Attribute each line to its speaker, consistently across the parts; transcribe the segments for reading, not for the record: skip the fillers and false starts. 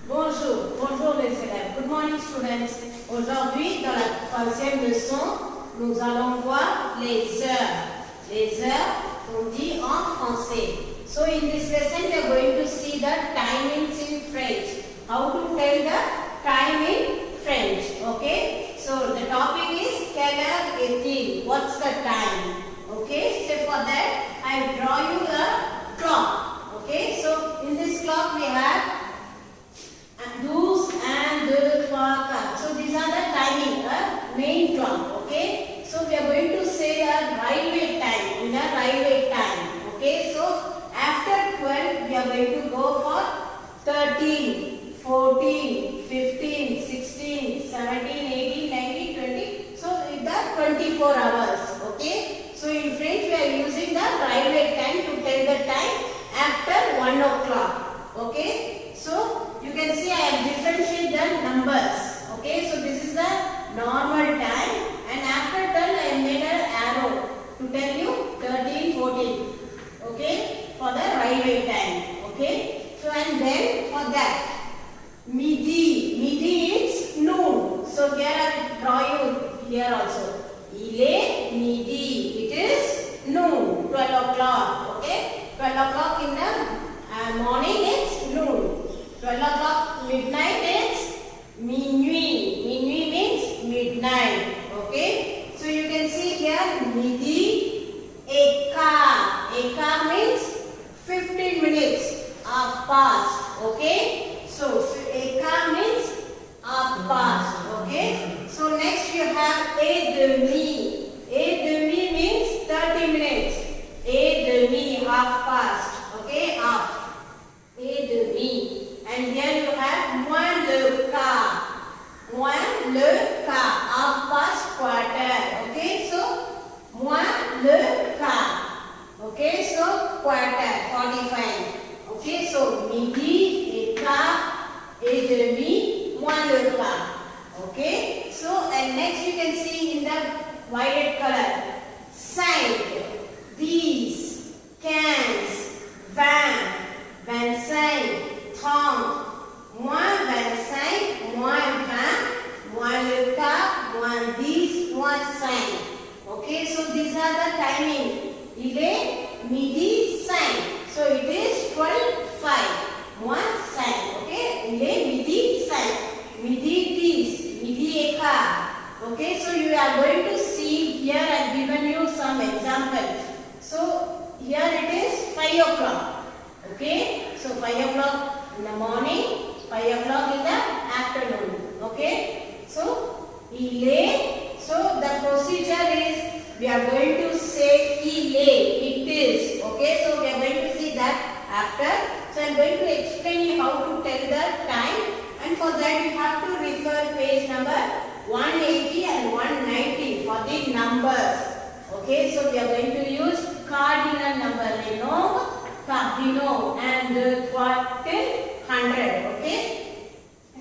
Speaker 1: Bonjour, bonjour les élèves. Good morning students. Aujourd'hui, dans la troisième leçon, nous allons voir les heures. Les heures, on dit en français. So in this lesson, we are going to see the timings in French. How to tell the time in French. Okay. So the topic is quelle heure est-il? What's the time? Okay. So for that, I draw you a clock. Okay. So in this clock we have 12 and 2, 3, 4. So these are the timing, main clock. Okay. So we are going to say a railway time. In a railway time. Okay. So after 12 we are going to go for 13, 14, 15, 16, 17, 18, 19, 20. So with the 24 hours. Okay. So in French we are using the railway time to tell the time after 1 o'clock. Okay. So you can see I have differentiated the numbers. Okay. So this is the normal time, and after that I have made an arrow to tell you 13, 14. Okay. For the railway time. Okay. So and then for that midi. Midi means noon. So here I draw you here also. Il est midi. It is noon. 12 o'clock. Okay. 12 o'clock in the morning it's noon. 12 o'clock midnight is minuit. Minuit means midnight. Okay. So you can see here midi एक quart. एक quart means 15 minutes half past. Okay. So एक quart means half past. Okay. So next you have et demi. Et demi means 30 minutes. Et demi half past. Okay. Half. Et demi. And here you have moins le quart. Moins le quart. Half past quarter. Okay. So moins le quart. Okay. So quarter. 45. Okay. So midi et quart et demi moins le quart. Okay. So and next you can see in the violet color. 5, 10, 15, 20, 25. 30, moins 25, moins 20, moins le quart, moins 10, moins 5. Okay, so these are the timing. Il est midi 5. So it is 12, 5, moins 5. Okay, il est midi 5. Midi 10, midi et quart. Okay, so you are going to see here I have given you some examples. So here it is 5 o'clock. Okay, so 5 o'clock in the morning, 5 o'clock in the afternoon. Okay. So, il est. So, the procedure is we are going to say il est. It is. Okay. So, we are going to see that after. So, I am going to explain you how to tell the time. And for that, you have to refer page number 180 and 190 for the numbers. Okay. So, we are going to use cardinal number. Les nombres cardinaux. 1, 2, 3, 100, okay?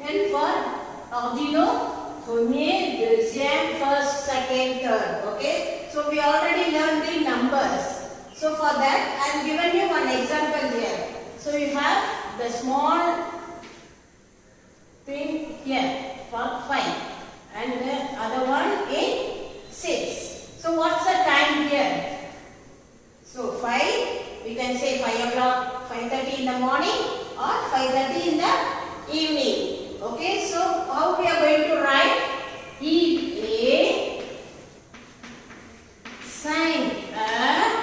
Speaker 1: And for ordinaux, premier, deuxième, first, second, third, okay? So we already learned the numbers. So for that, I have given you one example here. So you have the small thing here for 5 and the other one in 6. So what's the time here? So 5, we can say 5 o'clock, 5:30 in the morning or 5:30 in the evening. Okay, so how we are going to write? Il est 5 heures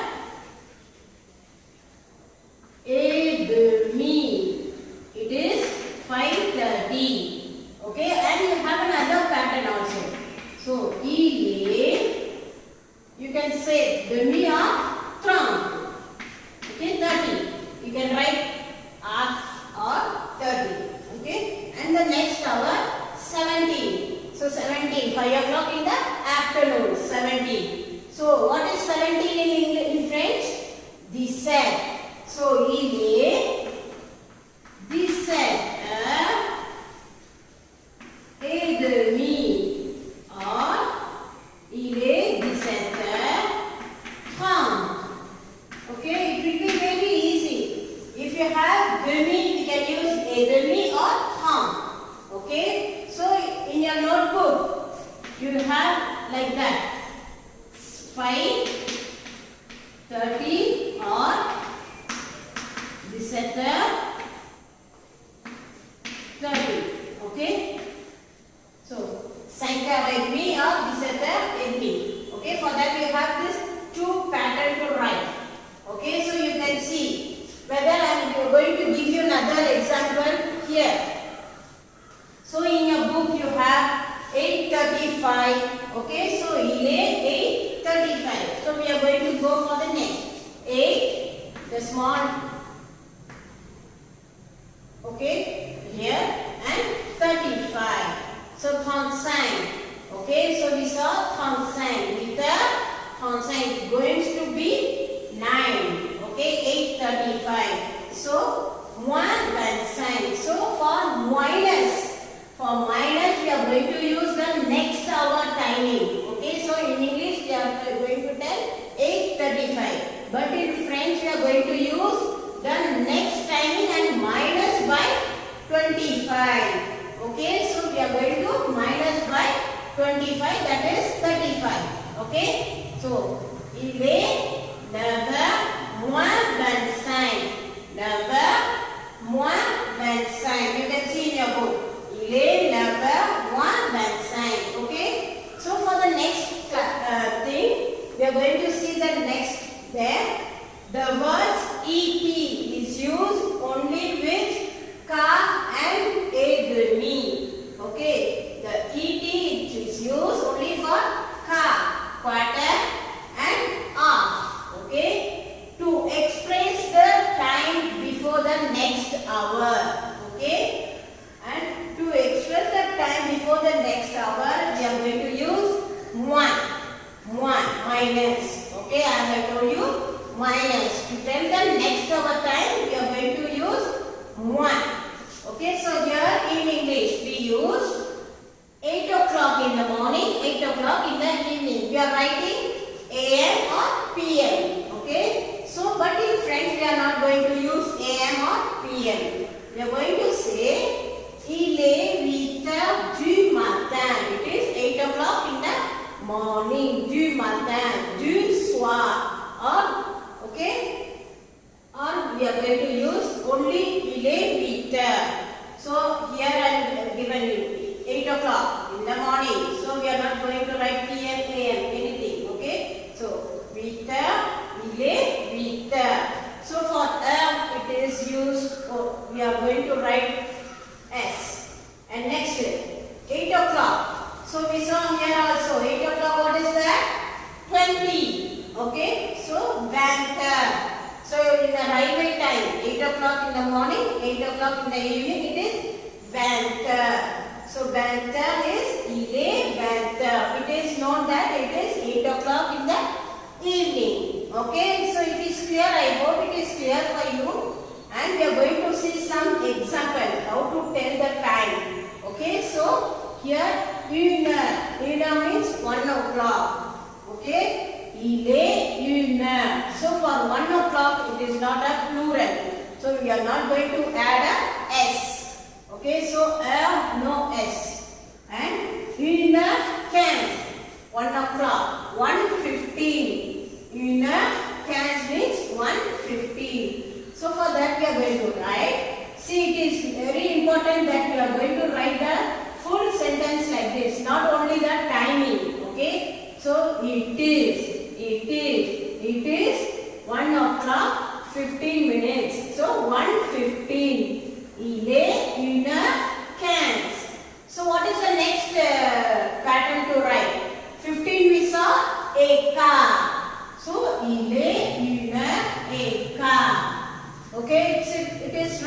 Speaker 1: et demi. It is 5:30. Okay, and you have another pattern also. So il est, you can say demi or 30. Okay, 30. You can write half or 30. Okay, and the next hour 17. So 17, 5 o'clock in the afternoon, 17. So what is 17 in English, in French? 17. So il est 17 heures et demi or il est 17h30. Okay, it will be very easy. If you have demi, we can use et demi or 30. have like that 5, 30 or this at the 30. Okay. So Sankhya Redmi or this at the Redmi. Okay. For that we have this two pattern to write. Okay. So you can see whether I am going to give you another example here. So in your book you have 835. Okay, so ele 835. So we are going to go for the next 8, the small. Okay, here and 35. So 35. Okay, so we saw 35. With the 35 going to be 9. Okay, 835. So moins 25. So for minus we are going to use the next hour timing. Okay, so in English we are going to tell 8:35, but in French we are going to use the next timing and minus by 25. Okay, so we are going to minus by 25, that is 35. Okay, so il est 9 moins 25. 9 moins 25. You can see in your book. Il est 9 moins 25. Okay. So for the next thing, we are going to see the next there. The words EP is used only with car and a demi. Okay. The ET is used only for car, quarter and half. Okay. To express the time before the next hour. Okay. And to express the time before the next hour, we are going to use minus. Okay, as I told you, minus. To tell the next hour time, we are going to use 1. Okay, so here in English, we use 8 o'clock in the morning, 8 o'clock in the evening. We are writing AM or PM. Okay, so but in French, we are not going to use AM or PM. We are going to say il est 8 heures du matin. It is 8 o'clock in the morning, du matin, du soir. Or, okay, or we are going to use only il est 8 heures. So here I am given you 8 o'clock in the morning. So we are not going to write PM, AM, anything. Okay, so 8 heures, il est 8 heures. So for heure it is used, we are going to write S. And next 8 o'clock. So we saw here also 8 o'clock, what is that? 20. Okay, so 20. So in the railway time, 8 o'clock in the morning, 8 o'clock in the evening, it is 20. So 20 is il est 20. It is known that it is 8 o'clock in the evening. Okay, so it is clear. I hope it is clear for you. And we are going to see some example how to tell the time. Okay, so here une heure means 1 o'clock. Okay, il est une heure. So for 1 o'clock it is not a plural. So we are not going to add a S. Okay, so heure no S. And une heure 15. 1 o'clock 1:15. Une heure 15 means 1:15. So for that we are going to write. See, it is very important that we are going to write the full sentence like this, not only the timing. Okay. So it is 1 o'clock 15 minutes. So 1:15. Il est une heure 15. So what is the next pattern to write? 15 we saw a car. So il est une heure et quart. Okay, it is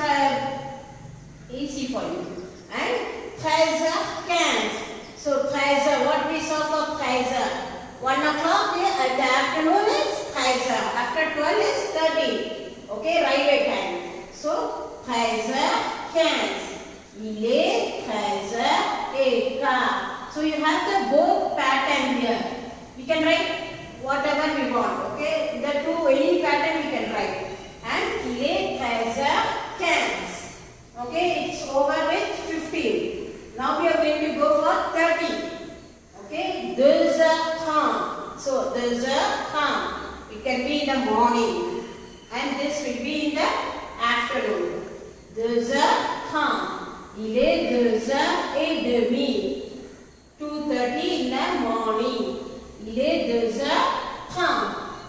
Speaker 1: easy for you. And 13:15. So 13, what we saw for 13? 1 o'clock at the afternoon is 13. After 12 is 13. Okay, railway time. So 13:15. Il est 13:15. So you have the both pattern here. We can write whatever we want. Okay, the two any pattern we can write. And il est 13:15. Okay, it's over with 15. Now we are going to go for 30. Okay, 2 heures come. It can be in the morning and this will be in the afternoon. 2 heures come. Il est 2h30. 2:30 in the morning. Il est 2h30.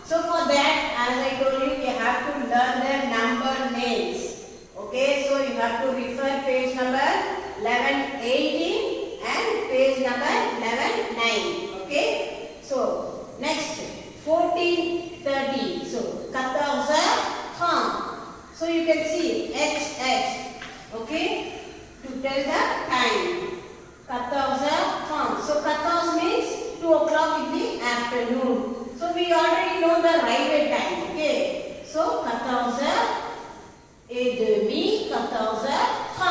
Speaker 1: So for that, as I told you, you have to learn the number names. Okay, so you have to refer page number 1118 and page number 119. Okay, so next 14:30. So 14h30. So you can see H. Okay, to tell the time. 14h30. So 14 means 2 o'clock in the afternoon. So we already know the railway time. Okay. So 14h30, 14h30.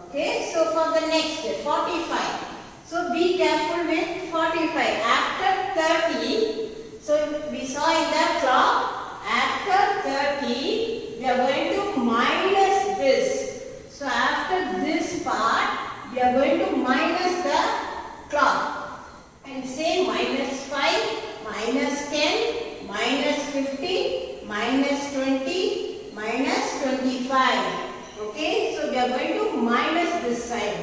Speaker 1: Okay. So for the next 45. So be careful with 45. After 30. So we saw in the clock. After 30, we are going to minus this. So after this part, we are going to minus the clock and say -5, -10, -50, -20, -25. Okay, so we are going to minus this side.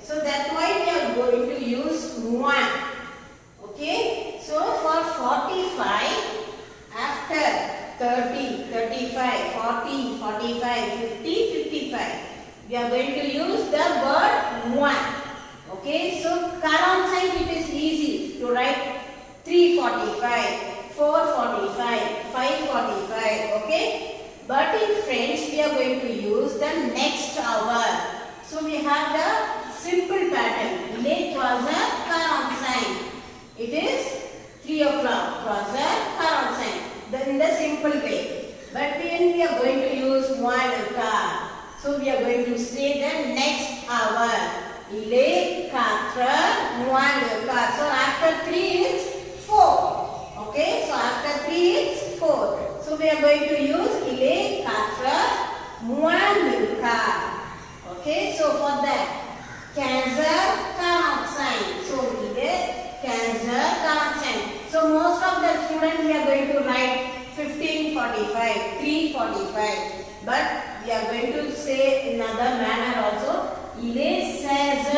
Speaker 1: So that's why we are going to use 1. Okay, so for 45, after 30, 35, 40, 45, 50, 55. We are going to use the word 1. Okay, so 45 it is easy to write 3:45, 4:45, 5:45. Okay, but in French we are going to use the next hour. So we have the simple pattern. Il est 3h45. It is 3 o'clock. 3h45. Then the simple way. But when we are going to use 1 hour. So we are going to say the next hour. Il est 4h moins le quart. So after 3 is 4. Okay. So after 3 is 4. So we are going to use il est 4h moins le quart. Okay. So for that 15h45. So il est 15h45. So most of the students we are going to write 15:45, 3:45. But we are going to say in another manner also. Il est 16h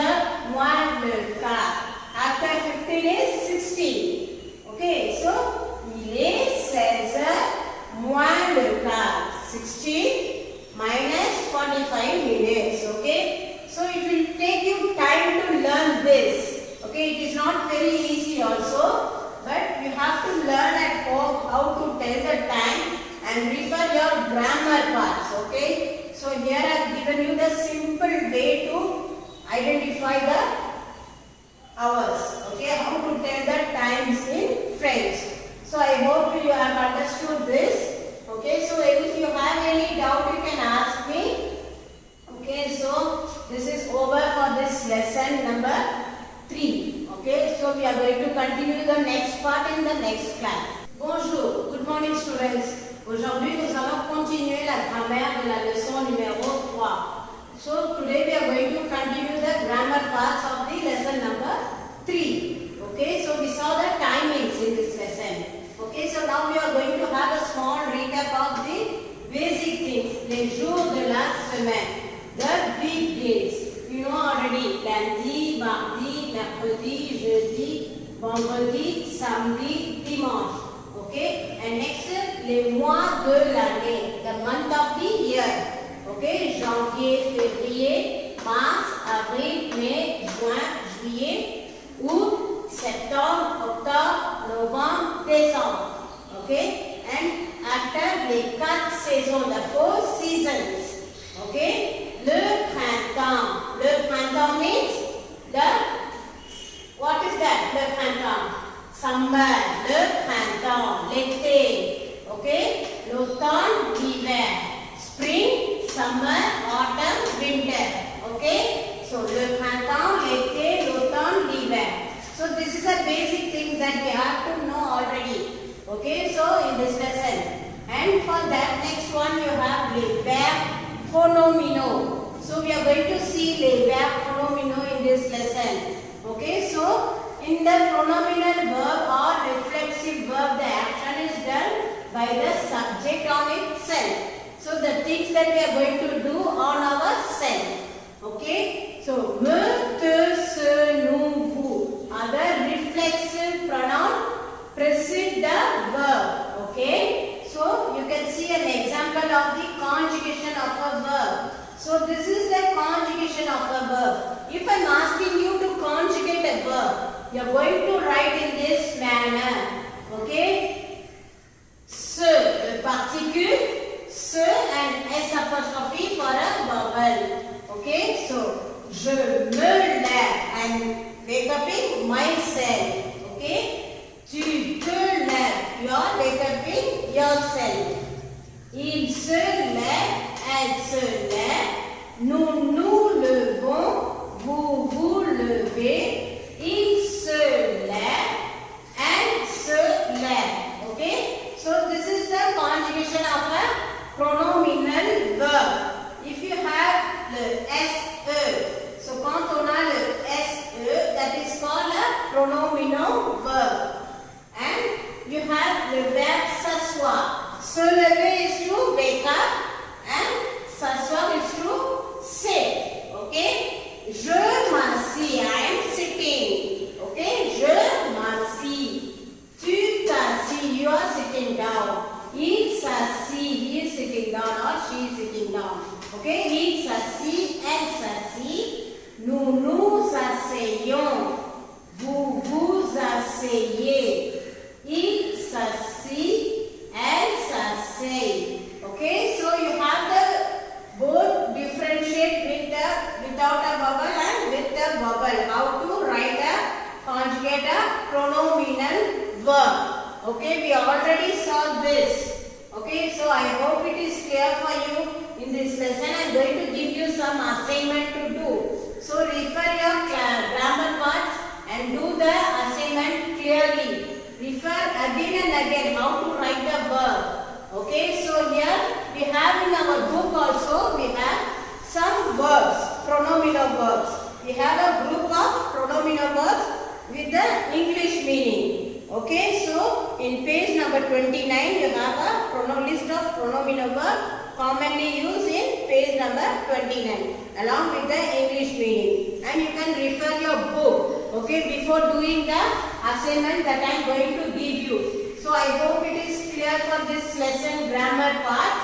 Speaker 1: moins le quart. After 15 is 16. Okay, so il est 16h moins le quart. 16 minus 45 minutes. Okay, so it will take you time to learn this. Okay, it is not very easy also. But you have to learn at home how to tell the time and refer your grammar parts. Okay. So here I have given you the simple way to identify the hours. Okay. How to tell the times in French. So I hope you have understood this. Okay. So if you have any doubt, you can ask me. Okay. So this is over for this lesson number 3. Okay, so we are going to continue the next part in the next class. Bonjour, good morning students. Aujourd'hui nous allons continuer la grammaire de la leçon numéro 3. So today we are going to continue the grammar parts of the lesson number 3. Okay, so we saw the timings in this lesson. Okay, so now we are going to have a small recap of the basic things. Les jours de la semaine. The weekdays. You know already, lundi, mardi, mercredi, jeudi, vendredi, samedi, dimanche. Okay, and next, les mois de l'année, the month of the year. Okay, janvier, février, mars, avril, mai, juin, juillet, août, septembre, octobre, novembre, décembre. Okay, and after les 4 saisons, the 4 seasons. Okay. Le printemps. Le printemps means the, what is that? Le printemps. Summer. Le printemps. L'été. Okay. L'automne, l'hiver. Spring, summer, autumn, winter. Okay. So le printemps, l'été, l'automne, l'hiver. So this is a basic thing that we have to know already. Okay. So in this lesson. And for that next one you have les verbes pronominaux. So we are going to see les verbes pronominaux in this lesson. Okay, so in the pronominal verb or reflexive by the subject on itself. So the things that we are going to do on ourselves. Okay. So me, te, se, nous, vous are the reflexive pronoun precede the verb. Okay. So you can see an example of the conjugation of a verb. So this is the conjugation of a verb. If I am asking you to conjugate a verb, you are going to write in this manner. Okay. Se, the particule, se and S apostrophe for a vowel. Okay. So je me lève and wake up in myself. Okay. Tu te lèves, you are wake up in yourself. Il se lève, elle se lève. Nous nous levons, vous vous levez. Il se lève, elle se lève. Okay? So this is the conjugation of a pronominal verb. If you have the SE, so quand on a le SE, that is called a pronominal verb. And you have the verb s'asseoir. Se lever is to wake up and s'asseoir is to sit. Okay? Je m'assis. I am sitting. Okay? Je m'assis. Tu t'assis. You are sitting down. Il s'assit. He is sitting down or she is sitting down. Okay? Il s'assit. Elle s'assit. Nous nous asseyons. Vous vous asseyez. Il s'assit. Elle s'asseye. Okay? So you have the both differentiate with the without a vowel and with the vowel. How to write a conjugate a pronominal verb. Okay, we already saw this. Okay, so I hope it is clear for you. In this lesson, I am going to give you some assignment to do. So refer your grammar parts and do the assignment clearly. Refer again and again how to write the verb. Okay, so here we have in our book also, we have some verbs, pronominal verbs. We have a group of pronominal verbs with the English meaning. Okay, so in page number 29, you have a list of pronominal verbs commonly used in page number 29 along with the English meaning. And you can refer your book, okay, before doing the assignment that I am going to give you. So I hope it is clear for this lesson grammar part.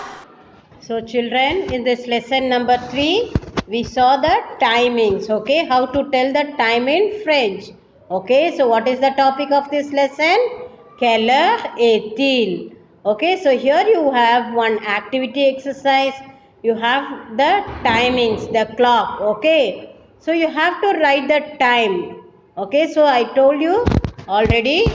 Speaker 1: So children, in this lesson number 3, we saw the timings, okay, how to tell the time in French. Okay, so what is the topic of this lesson? Quelle heure est-il? Okay, so here you have one activity exercise. You have the timings, the clock, okay. So you have to write the time. Okay, so I told you already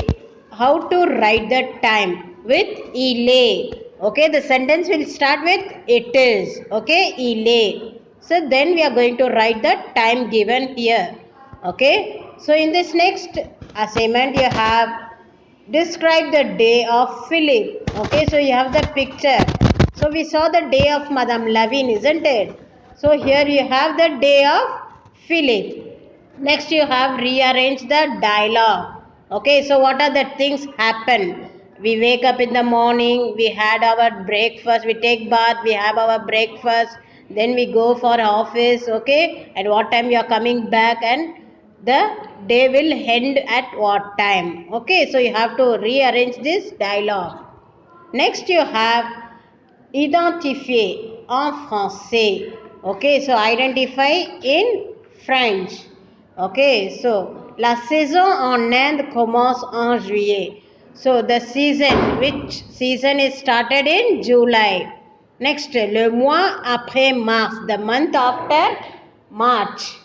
Speaker 1: how to write the time with il est. Okay, the sentence will start with it is. Okay, il est. So then we are going to write the time given here. Okay, so in this next assignment you have describe the day of Philip. Okay, so you have the picture. So we saw the day of Madame Lavine, isn't it? So here you have the day of Philip. Next you have rearrange the dialogue. Okay, so what are the things happen? We wake up in the morning, we had our breakfast, we take bath, we have our breakfast, then we go for office, okay, at what time you are coming back, and the day will end at what time. Okay, so you have to rearrange this dialogue. Next you have identifier en français. Okay, so identify in French. Okay, so la saison en Inde commence en juillet. So the season, which season is started in July. Next, le mois après mars, the month after March.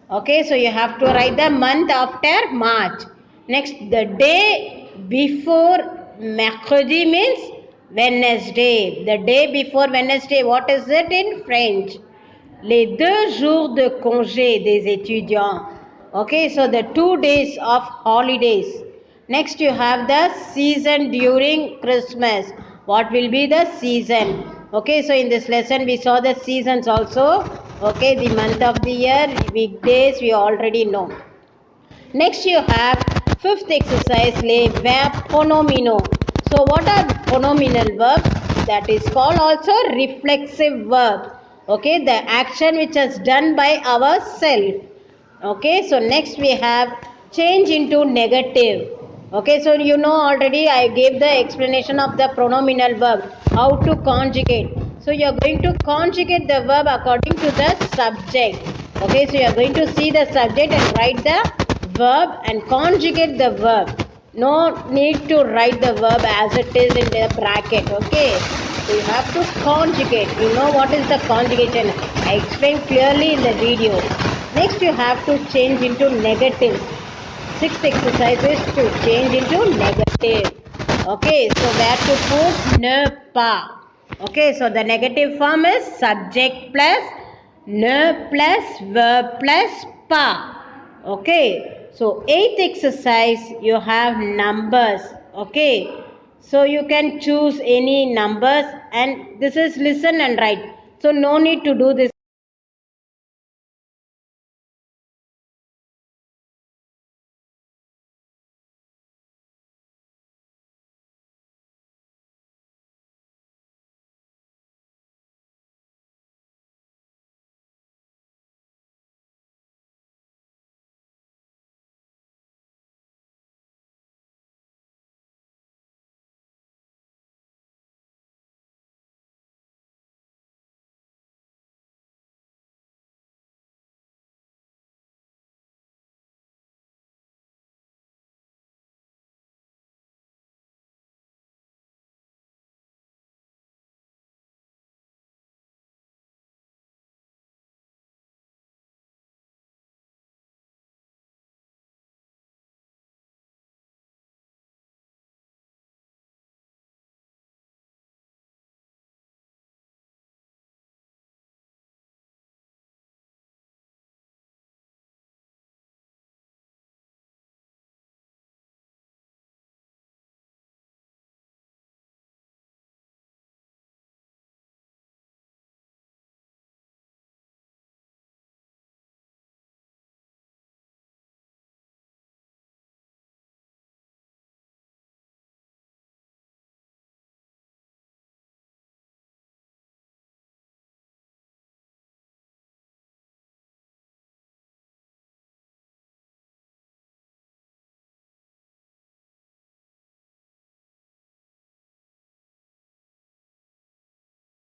Speaker 1: Okay, so you have to write the month after March. Next, the day before mercredi means Wednesday. The day before Wednesday, what is it in French? Les 2 jours de congé des étudiants. Okay, so the 2 days of holidays. Next, you have the season during Christmas. What will be the season? Okay, so in this lesson we saw the seasons also. Okay, the month of the year, weekdays we already know. Next you have fifth exercise, les verbes pronominaux. So what are pronominal verbs? That is called also reflexive verb. Okay, the action which is done by ourself. Okay, so next we have change into negative. Okay, so you know already I gave the explanation of the pronominal verb, how to conjugate. So you are going to conjugate the verb according to the subject. Okay, so you are going to see the subject and write the verb and conjugate the verb. No need to write the verb as it is in the bracket. Okay, so you have to conjugate. You know what is the conjugation? I explained clearly in the video. Next you have to change into negative. Sixth exercise is to change into negative. Okay, so where to put ne pas. Okay, so the negative form is subject plus ne plus verb plus pas. Okay, so eighth exercise you have numbers. Okay, so you can choose any numbers and this is listen and write. So no need to do this.